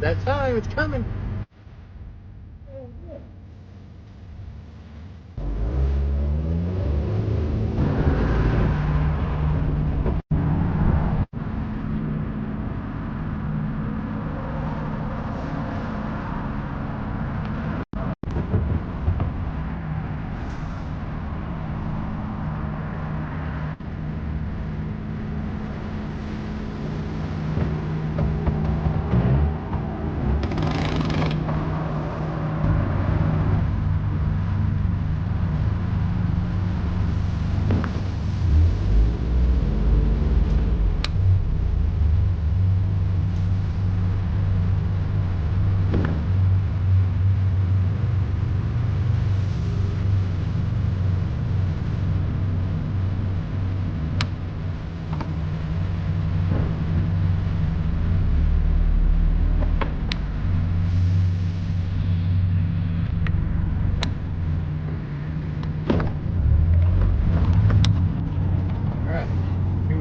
That time, it's coming.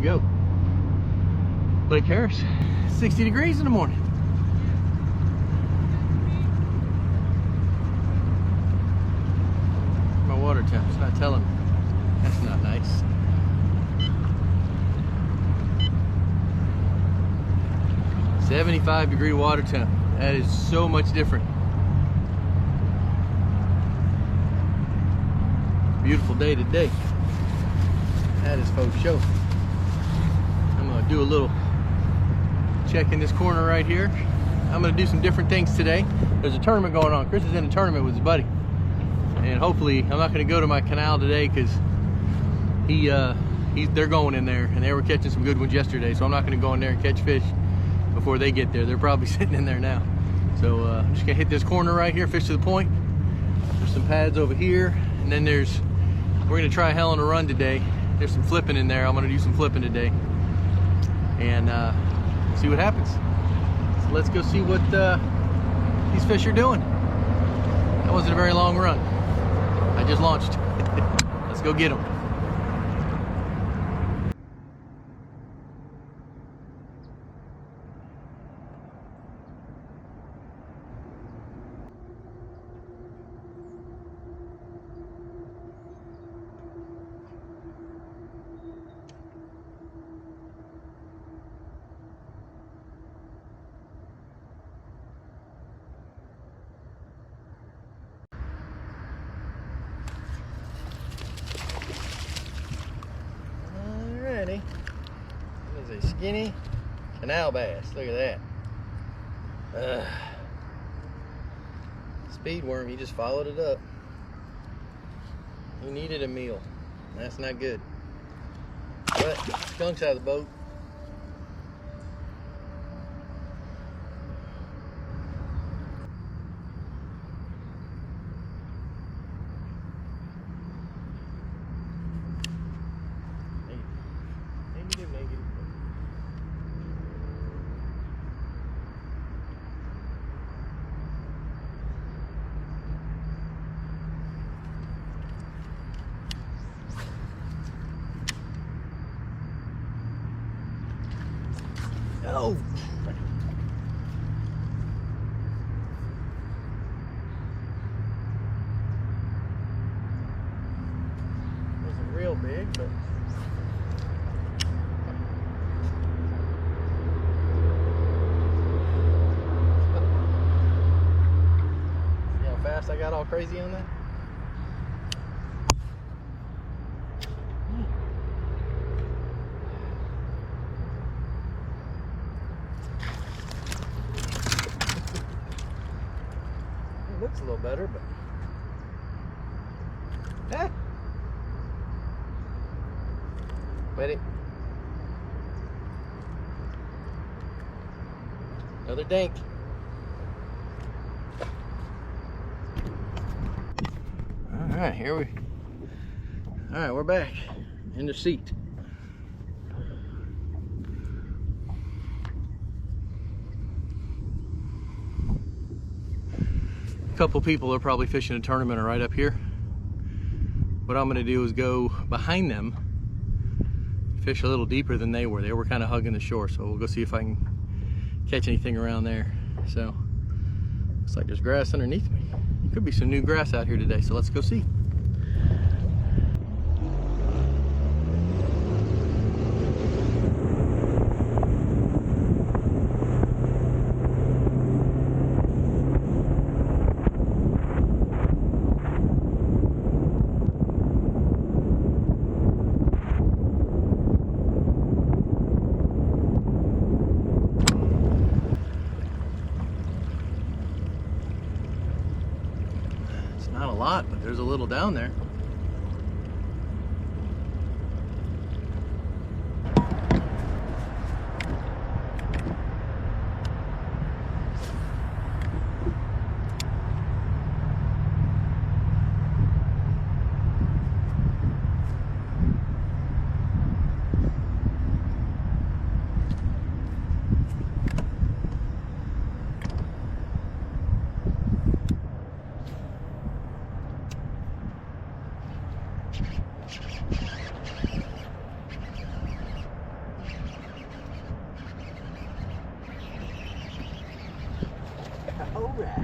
Go. Lake Harris, 60 degrees in the morning. My water temp's not telling me. That's not nice. "75-degree water temp. That is so much different. Beautiful day today. That is faux show. I'm gonna do a little check in this corner right here. I'm gonna do some different things today. There's a tournament going on. Chris is in a tournament with his buddy, and hopefully I'm not gonna go to my canal today because they're going in there, and they were catching some good ones yesterday. So I'm not gonna go in there and catch fish before they get there. They're probably sitting in there now. So I'm just gonna hit this corner right here, fish to the point. There's some pads over here, and then we're gonna try hell on a run today. There's some flipping in there. I'm gonna do some flipping today, and see what happens. So let's go see what these fish are doing. That wasn't a very long run. I just launched. Let's go get them. Alrighty. That is a skinny canal bass. Look at that. Speed worm, he just followed it up. He needed a meal. That's not good. But skunk's out of the boat. Negative. Oh! Wasn't real big, but see how fast I got all crazy on that? Looks a little better, but ready. Another dink. All right, we're back in the seat. A couple people are probably fishing a tournament right up here. What I'm gonna do is go behind them, fish a little deeper than they were. They were kind of hugging the shore, so we'll go see if I can catch anything around there. So looks like there's grass underneath me. Could be some new grass out here today, so let's go see. Not a lot, but there's a little down there. All right.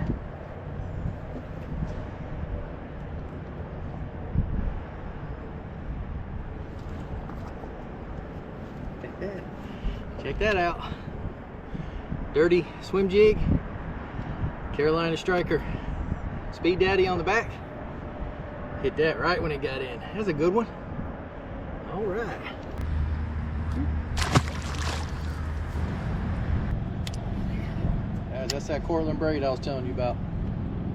Check that out. Dirty swim jig, Carolina striker, Speed Daddy on the back. Hit that right when it got in. That's a good one. All right. That's that Cortland braid I was telling you about.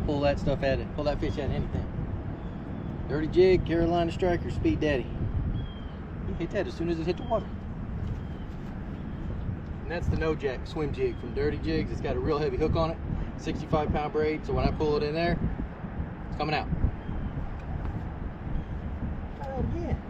Pull that stuff at it. Pull that fish at anything. Dirty jig, Carolina striker, Speed Daddy. You hit that as soon as it hit the water. And that's the no jack swim jig from Dirty Jigs. It's got a real heavy hook on it, 65-pound braid. So when I pull it in there, it's coming out. Try that again.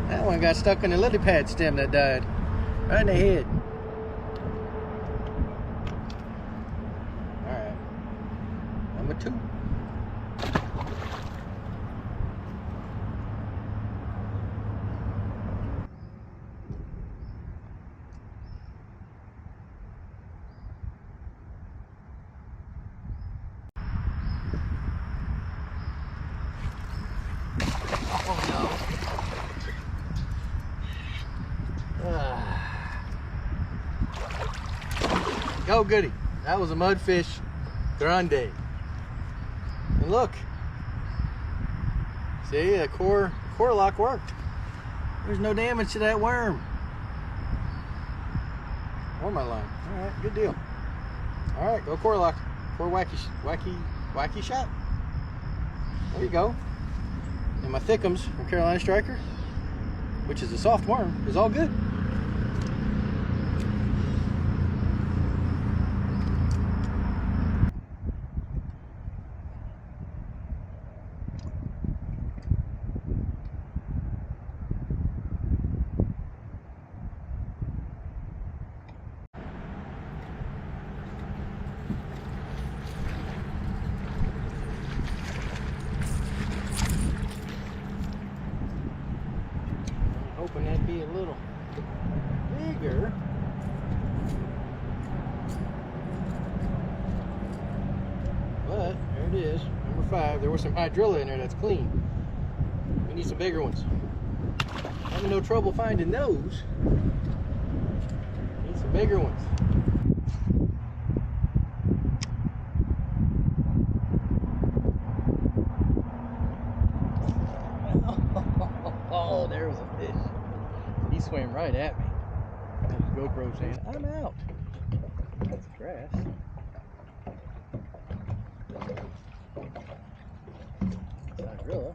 That one got stuck in the lily pad stem that died. Right in the head. Alright. Number 2. Go goody. That was a mudfish grande. And look. See, the core lock worked. There's no damage to that worm. Or my line. Alright, good deal. Alright, go core lock. Core wacky shot. There you go. And my thickums from Carolina Striker, which is a soft worm, is all good. Hoping that'd be a little bigger. But there it is, number 5. There was some hydrilla in there that's clean. We need some bigger ones. Having no trouble finding those. Need some bigger ones. Oh, there was a fish. He swam right at me. That was GoPro saying, I'm out. That's grass. Hydrilla.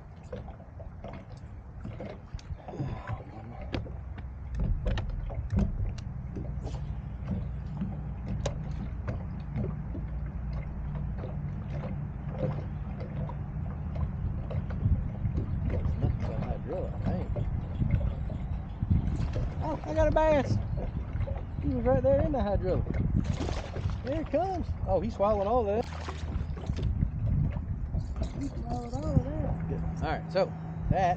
Oh, I got a bass. He was right there in the hydrilla. There it comes. Oh, he swallowed all of that. He swallowed all of that. Good. All right, so that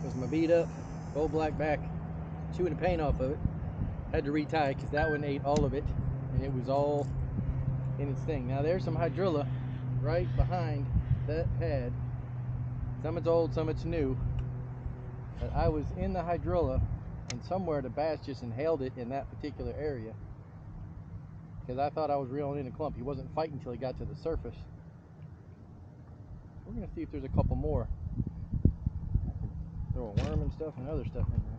was my beat up old black back, chewing the paint off of it. Had to retie it because that one ate all of it, and it was all in its thing. Now there's some hydrilla right behind that pad. Some it's old, some it's new. But I was in the hydrilla, and somewhere the bass just inhaled it in that particular area, because I thought I was reeling in a clump. He wasn't fighting until he got to the surface. We're gonna see if there's a couple more. I can throw a worm and stuff and other stuff in there.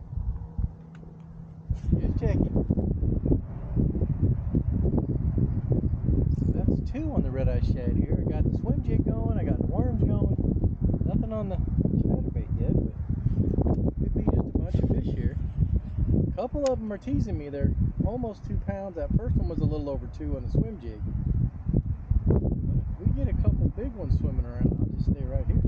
Just checking. So that's 2 on the red eye shad here. I got the swim jig going, I got the worms going. Nothing on the chatterbait yet, but could be just a bunch of fish here. A couple of them are teasing me. They're almost 2 pounds. That first one was a little over 2 on the swim jig. But if we get a couple big ones swimming around, I'll just stay right here.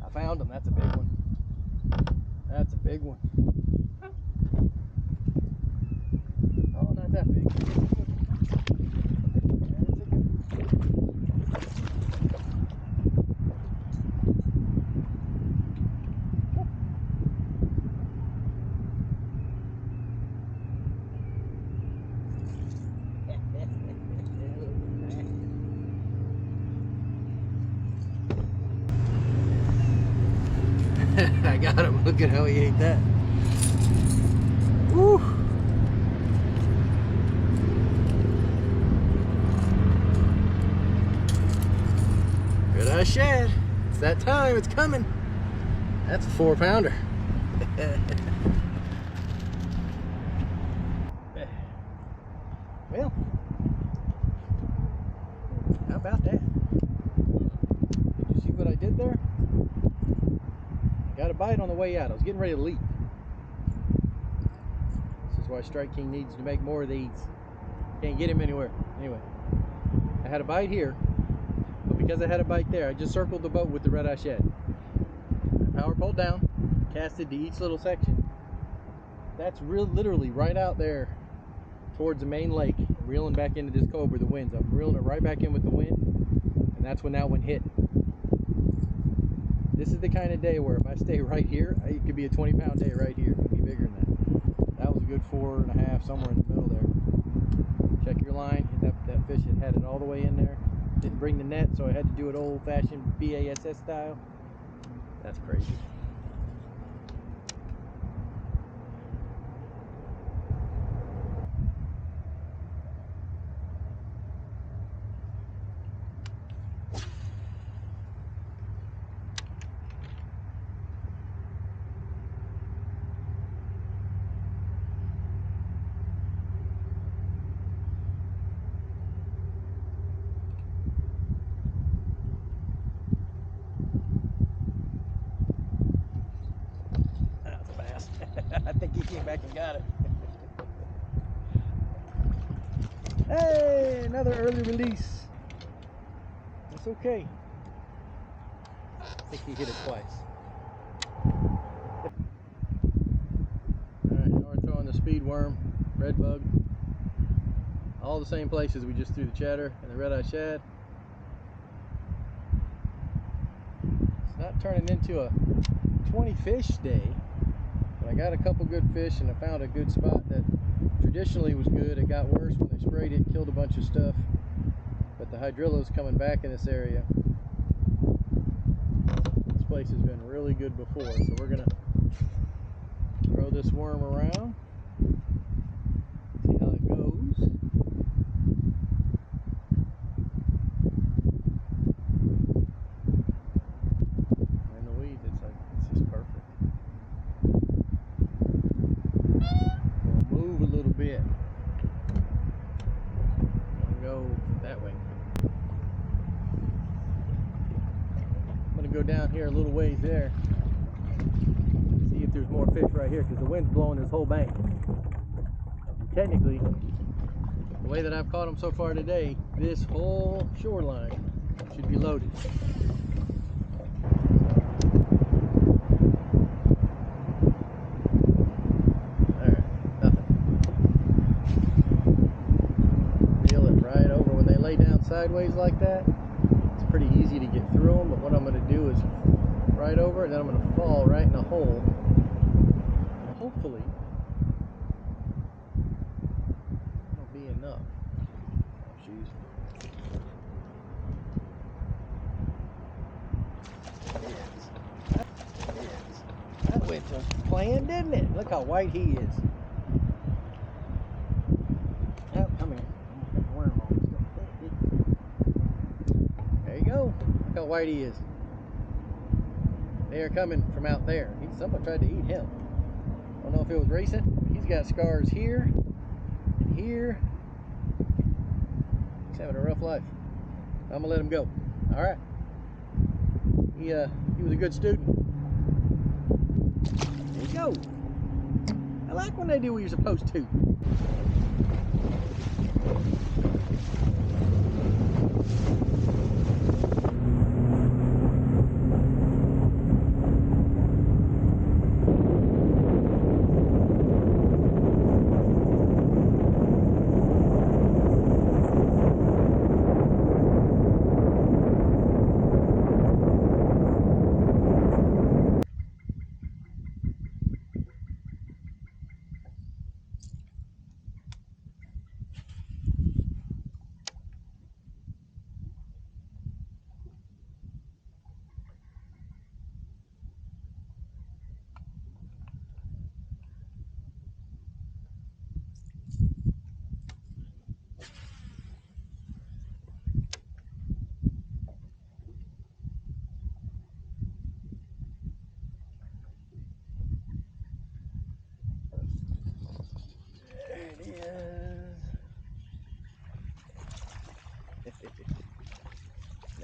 I found him. That's a big one. That's a big one. Oh, not that big. That's a good one. I got him. Look at how he ate that. Woo! Good eye shad. It's that time. It's coming. That's a 4-pounder. Well, how about that? Did you see what I did there? Got a bite on the way out. I was getting ready to leave. This is why Strike King needs to make more of these. Can't get him anywhere. Anyway, I had a bite here, but because I had a bite there, I just circled the boat with the red eye shad. I power pulled down, casted to each little section. That's literally right out there towards the main lake. I'm reeling back into this cove where the wind's. I'm reeling it right back in with the wind, and that's when that one hit. This is the kind of day where if I stay right here, it could be a 20-pound day right here. It could be bigger than that. That was a good 4.5, somewhere in the middle there. Check your line. That fish had it all the way in there. Didn't bring the net, so I had to do it old-fashioned BASS style. That's crazy. I think he came back and got it. Hey, another early release. That's okay. I think he hit it twice. Alright, now we're throwing the speed worm, red bug. All the same places we just threw the chatter and the red eye shad. It's not turning into a 20 fish day. I got a couple good fish, and I found a good spot that traditionally was good. It got worse when they sprayed it, killed a bunch of stuff. But the hydrilla's coming back in this area. This place has been really good before, so we're gonna throw this worm around, see how it goes. gonna go down here a little ways there, see if there's more fish right here, because the wind's blowing this whole bank. And technically, the way that I've caught them so far today, this whole shoreline should be loaded. Alright, nothing. Reel it right over. When they lay down sideways like that, it's pretty easy to get through them, but what I'm going to do is right over, and then I'm going to fall right in a hole. And hopefully, that'll be enough. Shoes. That went just playing, didn't it? Look how white he is. Oh, come here. Almost got the worm on. There you go. Look how white he is. They are coming from out there. Someone tried to eat him. I don't know if it was recent. He's got scars here and here. He's having a rough life. I'm gonna let him go. All right. He was a good student. There you go. I like when they do what you're supposed to.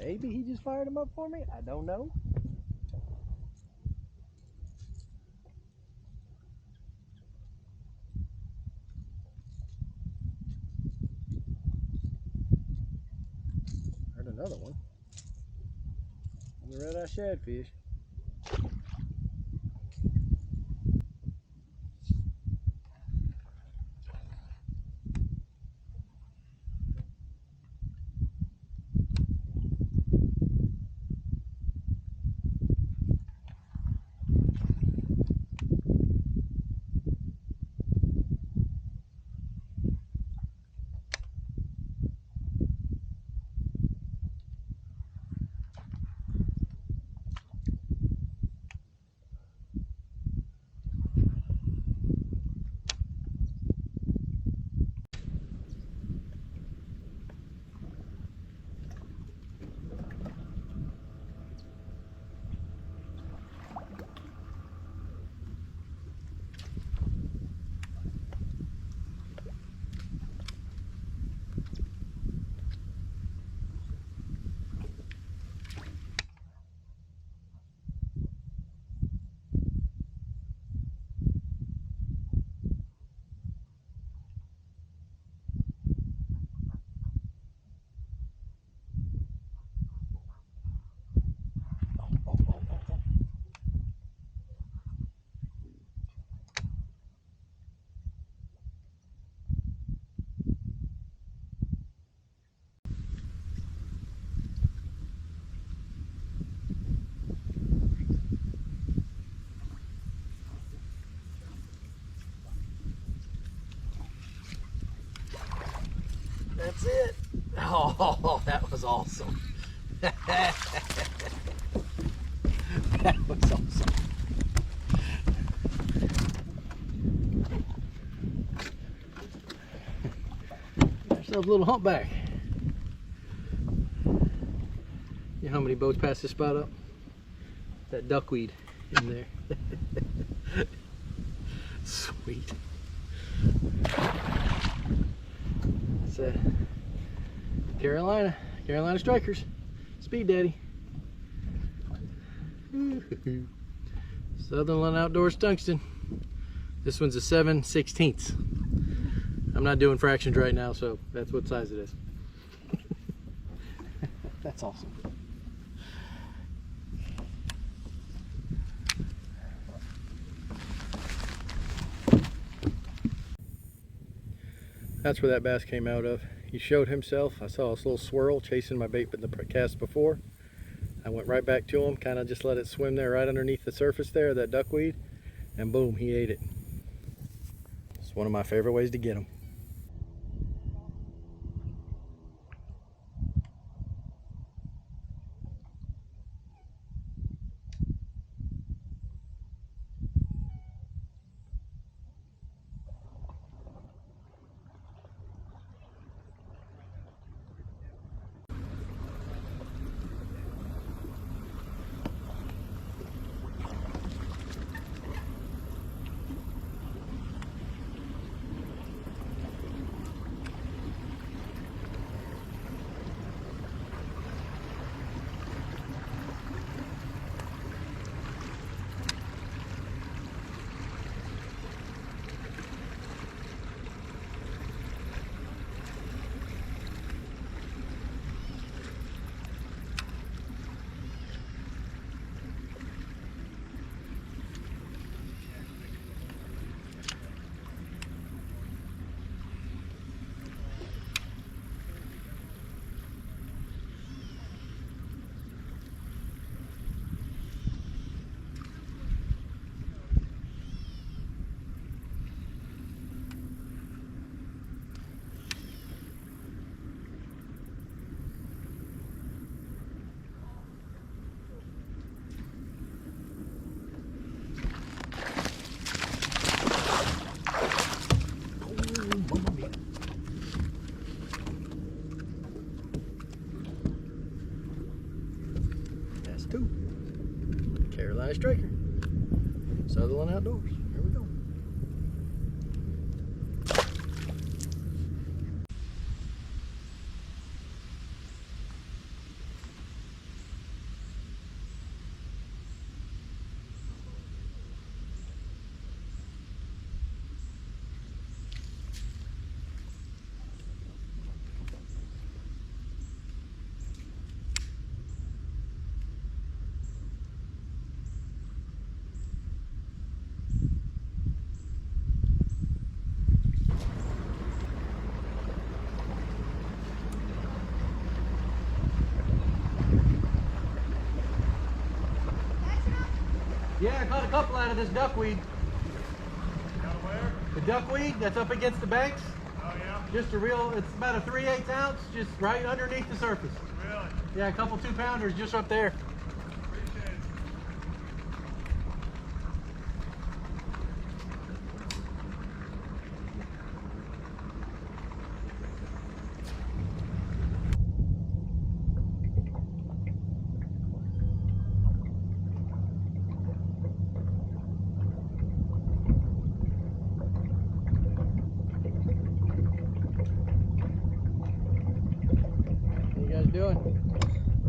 Maybe he just fired him up for me. I don't know. Heard another one. The red-eye shadfish. That's it. Oh, that was awesome. That was awesome. Ourselves a little humpback. You know how many boats pass this spot up? That duckweed in there. Sweet. It's Carolina Strikers. Speed Daddy. Sutherland Outdoors tungsten. This one's a 7/16. I'm not doing fractions right now, so that's what size it is. That's awesome. That's where that bass came out of. He showed himself. I saw this little swirl chasing my bait in the cast before. I went right back to him, kind of just let it swim there right underneath the surface there, that duckweed, and boom, he ate it. It's one of my favorite ways to get them. That's two. Carolina striker. Sutherland Outdoors. Here we go. Yeah, I caught a couple out of this duckweed. Out of where? The duckweed that's up against the banks. Oh yeah? Just a real, it's about a 3/8 ounce, just right underneath the surface. Really? Yeah, a couple 2-pounders just up there. Appreciate it. How you guys doing?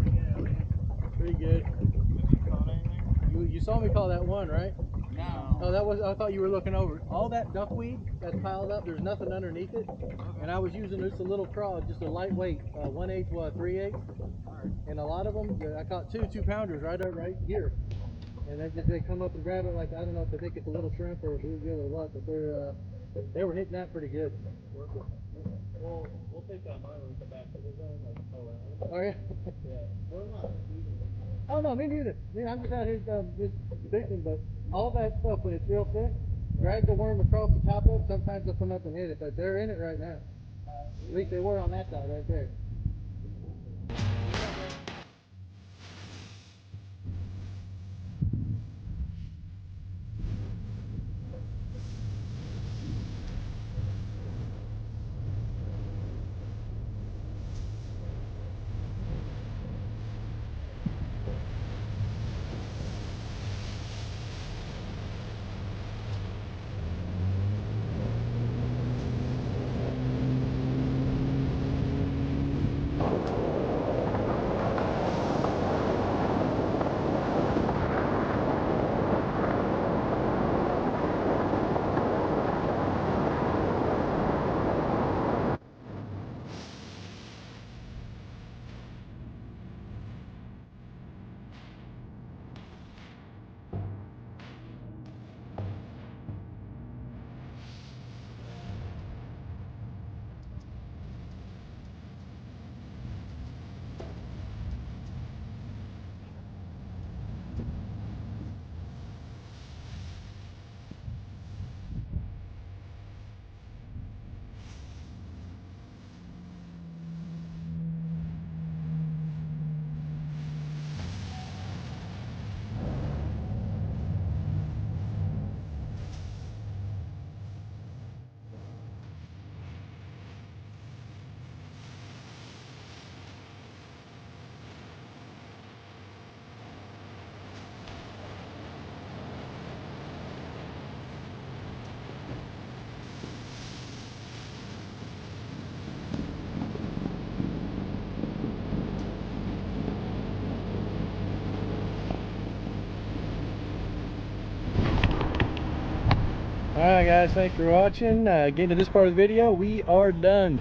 Yeah, man. Pretty good. Have you caught anything? You saw me call that one, right? No. Oh, that was, I thought you were looking over. All that duckweed that's piled up, there's nothing underneath it. And I was using just a little crawl, just a lightweight, 1/8, 3/8. And a lot of them, I caught two 2-pounders right here. And they come up and grab it like, I don't know if they think it's a little shrimp or a bluegill or what, but they were hitting that pretty good. Well, we'll take that mine and come back. We're going like around. Oh yeah? Yeah. We're not eating it. Oh no, me neither. I'm just out here just fishing, but all that stuff, when it's real thick, drag the worm across the top of it, sometimes they'll come up and hit it, but they're in it right now. At least they were on that side right there. Alright guys, thanks for watching. Getting to this part of the video, we are done.